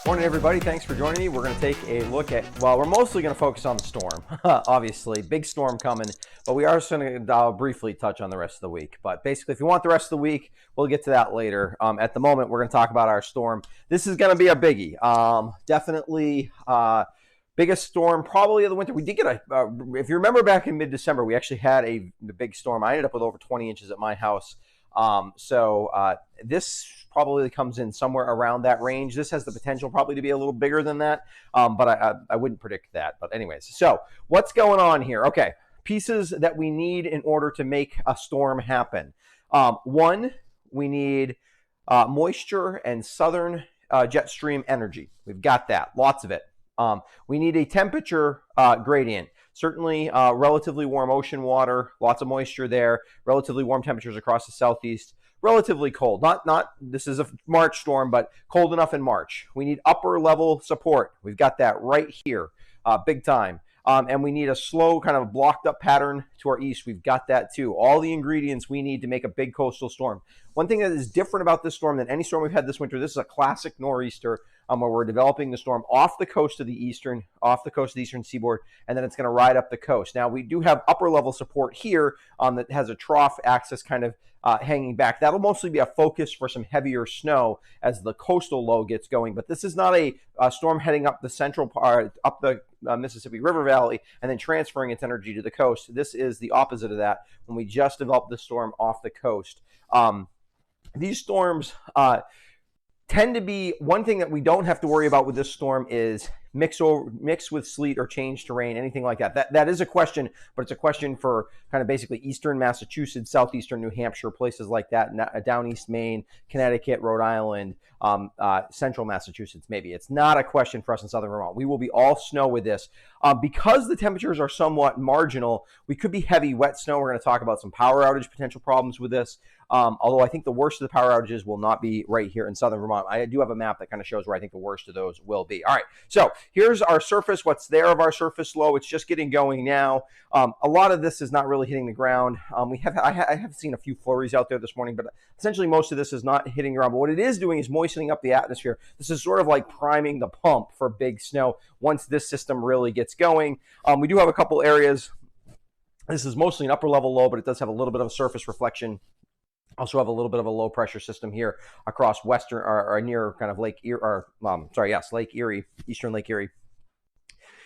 Morning, everybody. Thanks for joining me. We're going to take a look at, well, we're mostly going to focus on the storm. Obviously, big storm coming, but we are going to briefly touch on the rest of the week. But basically, if you want the rest of the week, we'll get to that later. At the moment, we're going to talk about our storm. This is going to be a biggie. Definitely biggest storm probably of the winter. We did get if you remember back in mid-December, we actually had a big storm. I ended up with over 20 inches at my house. This probably comes in somewhere around that range. This has the potential probably to be a little bigger than that, but I wouldn't predict that. But anyways, so what's going on here? Okay, pieces that we need in order to make a storm happen. One, we need moisture and southern jet stream energy. We've got that, lots of it. We need a temperature gradient. Certainly relatively warm ocean water, lots of moisture there, relatively warm temperatures across the southeast, relatively cold. Not this is a March storm, but cold enough in March. We need upper level support. We've got that right here, big time. And we need a slow kind of blocked up pattern to our east. We've got that too. All the ingredients we need to make a big coastal storm. One thing that is different about this storm than any storm we've had this winter, this is a classic nor'easter where we're developing the storm off the coast of the eastern seaboard, and then it's going to ride up the coast. Now, we do have upper level support here that has a trough axis kind of hanging back. That'll mostly be a focus for some heavier snow as the coastal low gets going, but this is not a storm heading up the central part, up the Mississippi River Valley, and then transferring its energy to the coast. This is the opposite of that when we just developed the storm off the coast. These storms tend to be, one thing that we don't have to worry about with this storm is mix with sleet or change to rain, anything like that. That is a question, but it's a question for kind of basically eastern Massachusetts, southeastern New Hampshire, places like that, down east Maine, Connecticut, Rhode Island, central Massachusetts maybe. It's not a question for us in southern Vermont. We will be all snow with this. Because the temperatures are somewhat marginal, we could be heavy, wet snow. We're going to talk about some power outage potential problems with this. Although I think the worst of the power outages will not be right here in southern Vermont. I do have a map that kind of shows where I think the worst of those will be. All right, so here's our surface, what's there of our surface low. It's just getting going now. A lot of this is not really hitting the ground. I have seen a few flurries out there this morning, but essentially most of this is not hitting the ground. But what it is doing is moistening up the atmosphere. This is sort of like priming the pump for big snow once this system really gets going. We do have a couple areas. This is mostly an upper level low, but it does have a little bit of a surface reflection. Also have a little bit of a low pressure system here across western or near kind of Lake Erie, Lake Erie, eastern Lake Erie.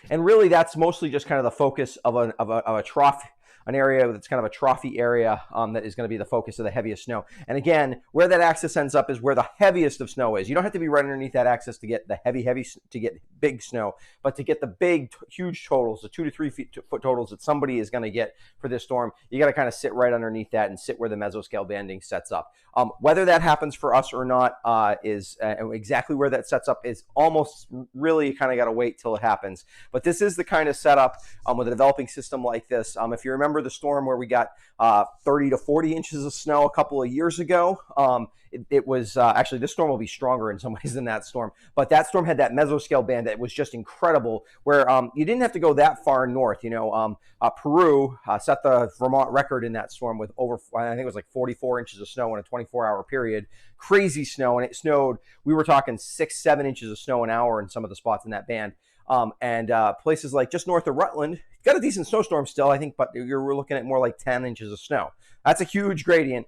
And really that's mostly just kind of the focus of a trough, an area that's kind of a trophy area that is going to be the focus of the heaviest snow. And again, where that axis ends up is where the heaviest of snow is. You don't have to be right underneath that axis to get the heavy, to get big snow, but to get the big, huge totals, the 2 to 3 foot totals that somebody is going to get for this storm, you got to kind of sit right underneath that and sit where the mesoscale banding sets up. Whether that happens for us or not is exactly where that sets up is almost really kind of got to wait till it happens. But this is the kind of setup with a developing system like this. If you remember the storm where we got 30 to 40 inches of snow a couple of years ago, it was actually, this storm will be stronger in some ways than that storm, but that storm had that mesoscale band that was just incredible, where you didn't have to go that far north. Peru set the Vermont record in that storm with over, I think it was like 44 inches of snow in a 24-hour period. Crazy snow, and it snowed, we were talking 6-7 inches of snow an hour in some of the spots in that band. Places like just north of Rutland got a decent snowstorm still, I think, but we're looking at more like 10 inches of snow. That's a huge gradient.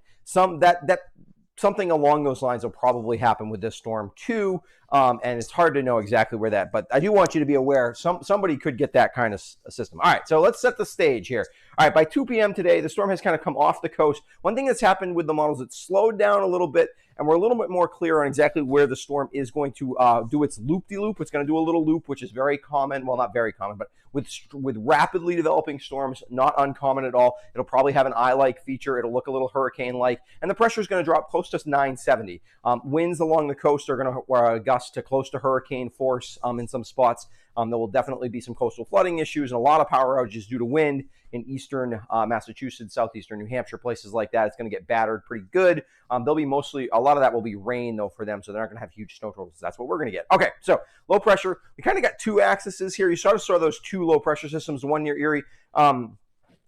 Something along those lines will probably happen with this storm too, and it's hard to know exactly where that, but I do want you to be aware somebody could get that kind of system. All right, so let's set the stage here. All right, by 2 p.m. today, the storm has kind of come off the coast. One thing that's happened with the models, it's slowed down a little bit, and we're a little bit more clear on exactly where the storm is going to do its loop-de-loop. It's going to do a little loop, which is very common. Well, not very common, but with rapidly developing storms, not uncommon at all. It'll probably have an eye-like feature. It'll look a little hurricane-like, and the pressure is going to drop close to 970. Winds along the coast are going to gust to close to hurricane force in some spots. There will definitely be some coastal flooding issues and a lot of power outages due to wind in eastern Massachusetts, southeastern New Hampshire, places like that. It's going to get battered pretty good. They'll be mostly, a lot of that will be rain though for them, so they're not going to have huge snow totals. That's what we're going to get. Okay, so low pressure. We kind of got two axes here. You sort of saw those two low pressure systems, one near Erie.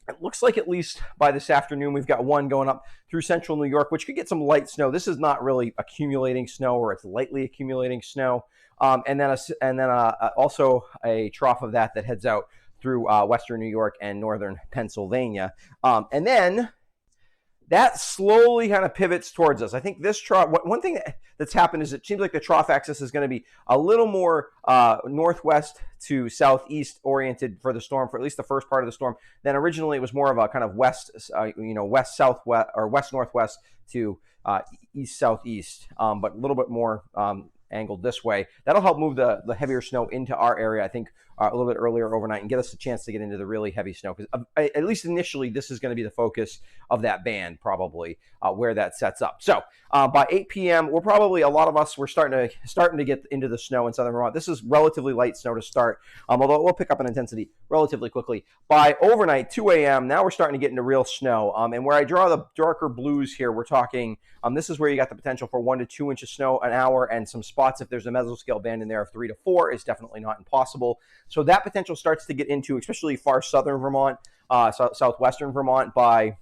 It looks like at least by this afternoon, we've got one going up through central New York, which could get some light snow. This is not really accumulating snow, or it's lightly accumulating snow. And then also a trough of that heads out through western New York and northern Pennsylvania. And then that slowly kind of pivots towards us. I think this trough, one thing that's happened is it seems like the trough axis is going to be a little more northwest to southeast oriented for the storm, for at least the first part of the storm. Then originally it was more of a kind of west, west southwest or west northwest to east southeast, but a little bit more angled this way. That'll help move the heavier snow into our area, I think, a little bit earlier overnight, and get us a chance to get into the really heavy snow, because at least initially this is going to be the focus of that band, probably where that sets up. So by 8 p.m. we're probably, a lot of us, we're starting to get into the snow in southern Vermont. This is relatively light snow to start, although it will pick up in intensity relatively quickly. By overnight, 2 a.m., now we're starting to get into real snow, and where I draw the darker blues here, we're talking, this is where you got the potential for 1 to 2 inches snow an hour, and some spots, if there's a mesoscale band in there of 3 to 4, is definitely not impossible. So that potential starts to get into, especially far southern Vermont, southwestern Vermont by,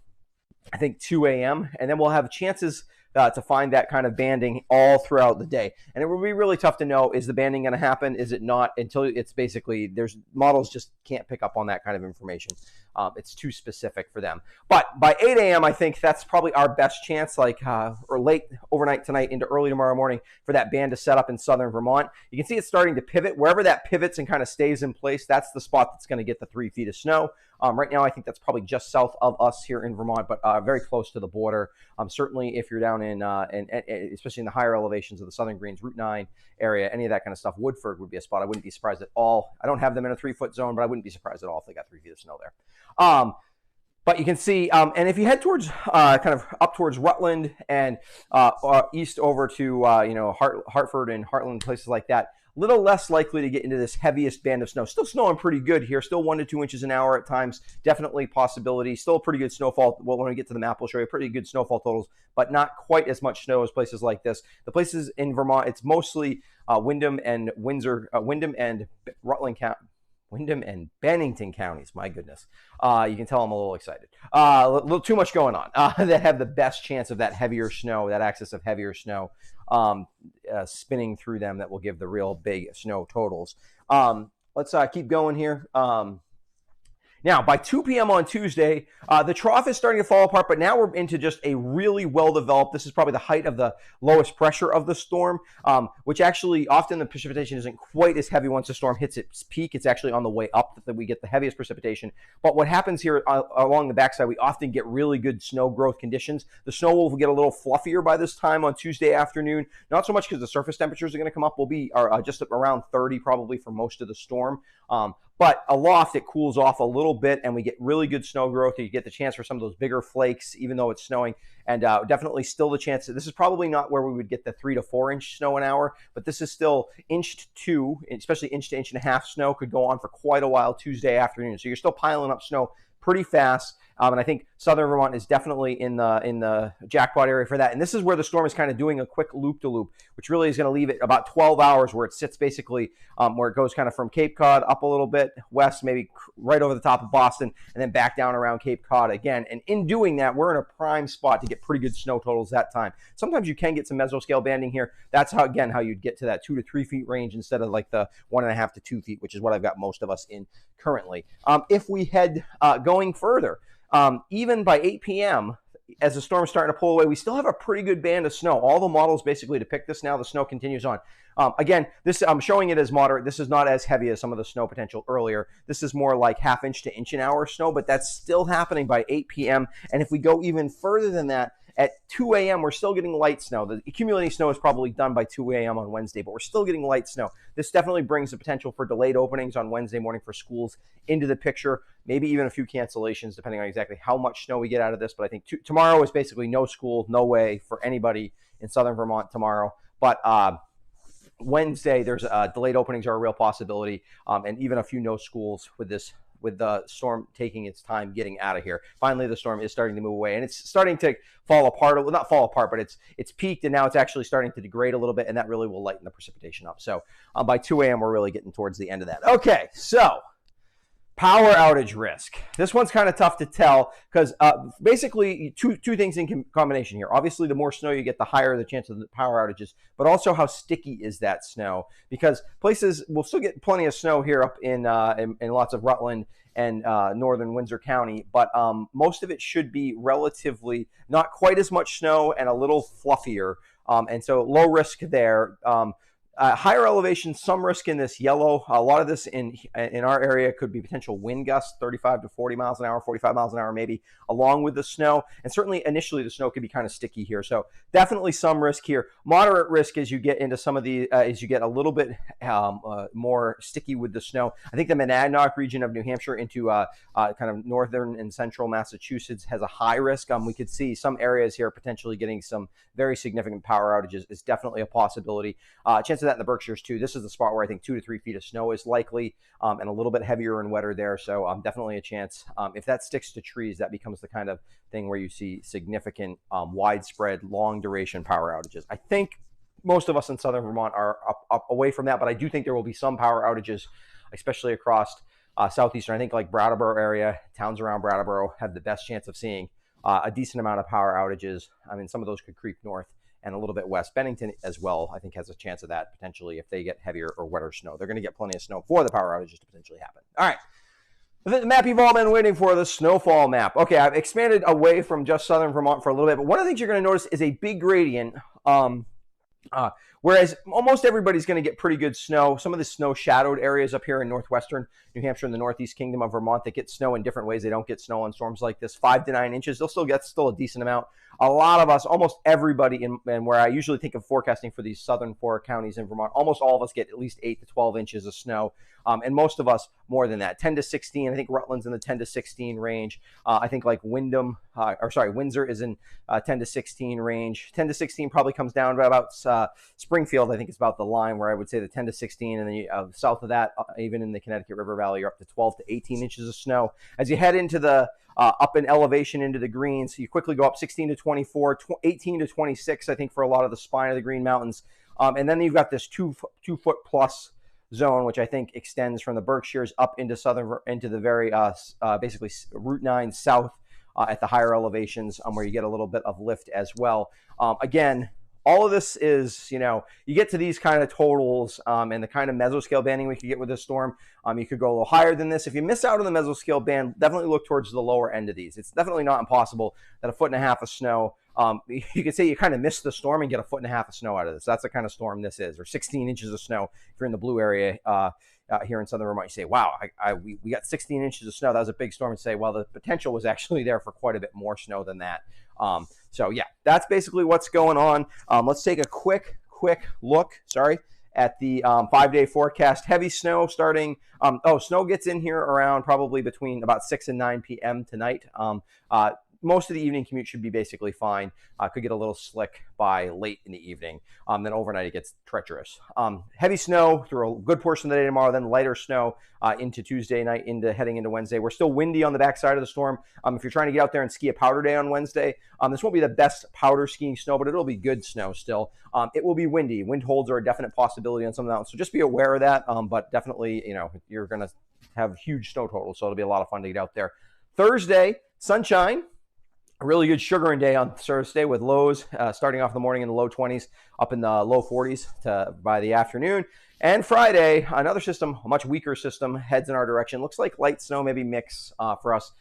I think, 2 a.m. And then we'll have chances to find that kind of banding all throughout the day. And it will be really tough to know, is the banding going to happen? Is it not? Until it's basically, there's models just can't pick up on that kind of information. It's too specific for them. But by 8 a.m., I think that's probably our best chance, or late overnight tonight into early tomorrow morning, for that band to set up in southern Vermont. You can see it's starting to pivot. Wherever that pivots and kind of stays in place, that's the spot that's going to get the 3 feet of snow. Right now, I think that's probably just south of us here in Vermont, but very close to the border. Certainly, if you're down in especially in the higher elevations of the Southern Greens, Route 9 area, any of that kind of stuff, Woodford would be a spot I wouldn't be surprised at all. I don't have them in a 3-foot zone, but I wouldn't be surprised at all if they got 3 feet of snow there. But you can see, and if you head towards kind of up towards Rutland and east over to Hartford and Heartland, places like that, little less likely to get into this heaviest band of snow. Still snowing pretty good here, still 1 to 2 inches an hour at times, definitely possibility. Still pretty good snowfall. Well, when we get to the map, we'll show you pretty good snowfall totals, but not quite as much snow as places like this. The places in Vermont, it's mostly Windham and Windsor, Windham and Rutland County. Windham and Bennington counties, my goodness. You can tell I'm a little excited. A little too much going on. That have the best chance of that heavier snow, that axis of heavier snow spinning through them, that will give the real big snow totals. Let's keep going here. Now, by 2 p.m. on Tuesday, the trough is starting to fall apart, but now we're into just a really well-developed, this is probably the height of the lowest pressure of the storm, which actually often the precipitation isn't quite as heavy once the storm hits its peak. It's actually on the way up that we get the heaviest precipitation. But what happens here along the backside, we often get really good snow growth conditions. The snow will get a little fluffier by this time on Tuesday afternoon, not so much because the surface temperatures are going to come up. We'll be just around 30 probably for most of the storm. But aloft, it cools off a little bit, and we get really good snow growth. You get the chance for some of those bigger flakes, even though it's snowing, and definitely still the chance. This is probably not where we would get the 3 to 4 inch snow an hour, but this is still inch to 2, especially inch to inch and a half snow could go on for quite a while Tuesday afternoon. So you're still piling up snow pretty fast. And I think southern Vermont is definitely in the jackpot area for that. And this is where the storm is kind of doing a quick loop-to-loop, which really is going to leave it about 12 hours where it sits basically, where it goes kind of from Cape Cod up a little bit west, maybe right over the top of Boston, and then back down around Cape Cod again. And in doing that, we're in a prime spot to get pretty good snow totals that time. Sometimes you can get some mesoscale banding here. That's how you'd get to that 2 to 3 feet range instead of like the 1.5 to 2 feet, which is what I've got most of us in currently. If we head going further, even by 8 p.m., as the storm is starting to pull away, we still have a pretty good band of snow. All the models basically depict this now. The snow continues on. Again, this I'm showing it as moderate. This is not as heavy as some of the snow potential earlier. This is more like 1/2 inch to inch an hour snow, but that's still happening by 8 p.m. And if we go even further than that, at 2 a.m., we're still getting light snow. The accumulating snow is probably done by 2 a.m. on Wednesday, but we're still getting light snow. This definitely brings the potential for delayed openings on Wednesday morning for schools into the picture, maybe even a few cancellations, depending on exactly how much snow we get out of this. But I think tomorrow is basically no school, no way for anybody in southern Vermont tomorrow. But Wednesday, there's delayed openings are a real possibility, and even a few no schools with the storm taking its time getting out of here. Finally, the storm is starting to move away, and it's starting to fall apart. Well, not fall apart, but it's peaked, and now it's actually starting to degrade a little bit, and that really will lighten the precipitation up. So by 2 a.m., we're really getting towards the end of that. Okay, so Power outage risk. This one's kind of tough to tell because basically two things in combination here. Obviously, the more snow you get, the higher the chance of the power outages, but also how sticky is that snow? Because places will still get plenty of snow here up in lots of Rutland and northern Windsor County, but most of it should be relatively not quite as much snow and a little fluffier, and so low risk there. Higher elevation, some risk in this yellow. A lot of this in our area could be potential wind gusts, 35 to 40 miles an hour, 45 miles an hour maybe, along with the snow. And certainly initially the snow could be kind of sticky here. So definitely some risk here. Moderate risk as you get into some of the, as you get a little bit more sticky with the snow. I think the Monadnock region of New Hampshire into kind of northern and central Massachusetts has a high risk. We could see some areas here potentially getting some very significant power outages is definitely a possibility. Chance of that in the Berkshires too. This is the spot where I think 2 to 3 feet of snow is likely, and a little bit heavier and wetter there. So definitely a chance. If that sticks to trees, that becomes the kind of thing where you see significant, widespread, long duration power outages. I think most of us in southern Vermont are up away from that, but I do think there will be some power outages, especially across southeastern. I think like Brattleboro area, towns around Brattleboro have the best chance of seeing a decent amount of power outages. I mean, some of those could creep north and a little bit west. Bennington as well, I think, has a chance of that potentially if they get heavier or wetter snow. They're going to get plenty of snow for the power outages to potentially happen. All right. The map you've all been waiting for, the snowfall map. Okay, I've expanded away from just southern Vermont for a little bit, but one of the things you're going to notice is a big gradient. Whereas almost everybody's going to get pretty good snow. Some of the snow shadowed areas up here in northwestern New Hampshire and the northeast kingdom of Vermont that get snow in different ways. They don't get snow on storms like this, 5 to 9 inches. They'll still get a decent amount. A lot of us, almost everybody, and where I usually think of forecasting for these southern 4 counties in Vermont, almost all of us get at least 8 to 12 inches of snow. And most of us more than that, 10 to 16. I think Rutland's in the 10 to 16 range. I think like Windsor is in 10 to 16 range. 10 to 16 probably comes down to about Springfield. I think it's about the line where I would say the 10 to 16. And then south of that, even in the Connecticut River Valley, you're up to 12 to 18 inches of snow. As you head into the up in elevation into the greens, you quickly go up 16 to 24, 18 to 26, I think, for a lot of the spine of the Green Mountains. And then you've got this 2 foot plus zone, which I think extends from the Berkshires up into the very basically Route 9 south at the higher elevations, where you get a little bit of lift as well. Again, all of this is, you get to these kind of totals and the kind of mesoscale banding we could get with this storm. You could go a little higher than this. If you miss out on the mesoscale band, definitely look towards the lower end of these. It's definitely not impossible that 1.5 feet of snow, you could say you kind of missed the storm and get 1.5 feet of snow out of this. That's the kind of storm this is, or 16 inches of snow if you're in the blue area here in southern Vermont. You say, wow, we got 16 inches of snow. That was a big storm. And say, well, the potential was actually there for quite a bit more snow than that. So yeah, that's basically what's going on. Let's take a quick look, at the 5-day forecast. Heavy snow starting, snow gets in here around probably between about 6 and 9 p.m. tonight. Most of the evening commute should be basically fine. Could get a little slick by late in the evening. Then overnight it gets treacherous. Heavy snow through a good portion of the day tomorrow, then lighter snow into Tuesday night, heading into Wednesday. We're still windy on the backside of the storm. If you're trying to get out there and ski a powder day on Wednesday, this won't be the best powder skiing snow, but it'll be good snow still. It will be windy. Wind holds are a definite possibility on some of the mountains, so just be aware of that. But definitely, you're going to have huge snow totals, so it'll be a lot of fun to get out there. Thursday, sunshine. A really good sugaring day on Thursday with lows starting off the morning in the low 20s, up in the low 40s by the afternoon. And Friday, another system, a much weaker system, heads in our direction. Looks like light snow, maybe mix for us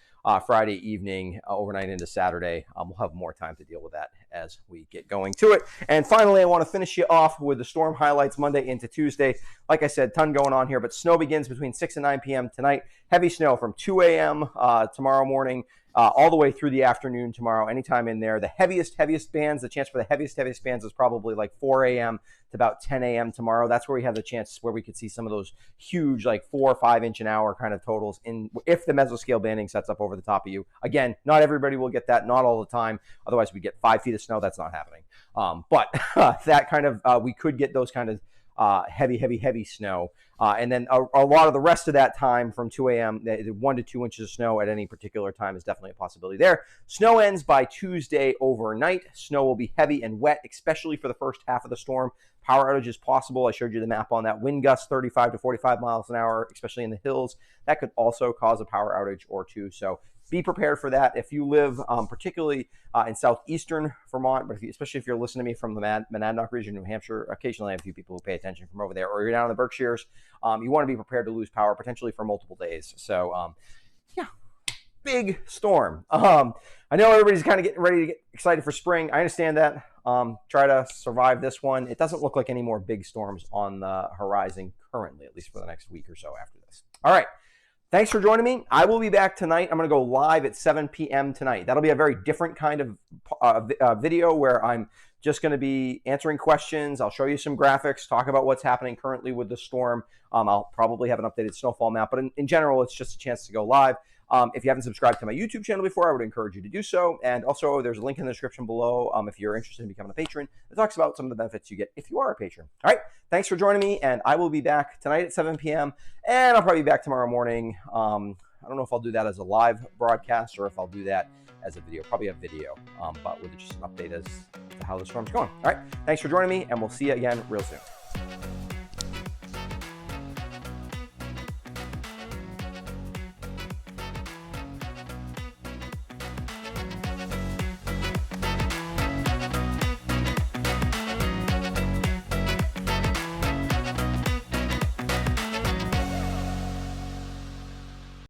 Friday evening, overnight into Saturday. We'll have more time to deal with that as we get going to it. And finally, I want to finish you off with the storm highlights Monday into Tuesday. Like I said, ton going on here, but snow begins between 6 and 9 p.m. tonight. Heavy snow from 2 a.m. Tomorrow morning. All the way through the afternoon tomorrow, anytime in there. The heaviest bands, the chance for the heaviest bands is probably like 4 a.m. to about 10 a.m. tomorrow. That's where we have the chance where we could see some of those huge, like 4 or 5 inch an hour kind of totals if the mesoscale banding sets up over the top of you. Again, not everybody will get that, not all the time. Otherwise, we get 5 feet of snow. That's not happening. But that kind of, we could get those kind of heavy snow. And then a lot of the rest of that time from 2 a.m., 1 to 2 inches of snow at any particular time is definitely a possibility there. Snow ends by Tuesday overnight. Snow will be heavy and wet, especially for the first half of the storm. Power outage is possible. I showed you the map on that. Wind gusts 35 to 45 miles an hour, especially in the hills. That could also cause a power outage or two. So be prepared for that. If you live particularly in southeastern Vermont, but especially if you're listening to me from the Monadnock region, New Hampshire, occasionally I have a few people who pay attention from over there, or you're down in the Berkshires, you want to be prepared to lose power potentially for multiple days. So yeah, big storm. I know everybody's kind of getting ready to get excited for spring. I understand that. Try to survive this one. It doesn't look like any more big storms on the horizon currently, at least for the next week or so after this. All right. Thanks for joining me. I will be back tonight. I'm going to go live at 7 p.m. tonight. That'll be a very different kind of video where I'm just going to be answering questions. I'll show you some graphics, talk about what's happening currently with the storm. I'll probably have an updated snowfall map, but in general, it's just a chance to go live. If you haven't subscribed to my YouTube channel before, I would encourage you to do so. And also, there's a link in the description below if you're interested in becoming a patron. It talks about some of the benefits you get if you are a patron. All right, thanks for joining me, and I will be back tonight at 7 p.m., and I'll probably be back tomorrow morning. I don't know if I'll do that as a live broadcast or if I'll do that as a video, probably a video, but with just an update as to how the storm's going. All right, thanks for joining me, and we'll see you again real soon.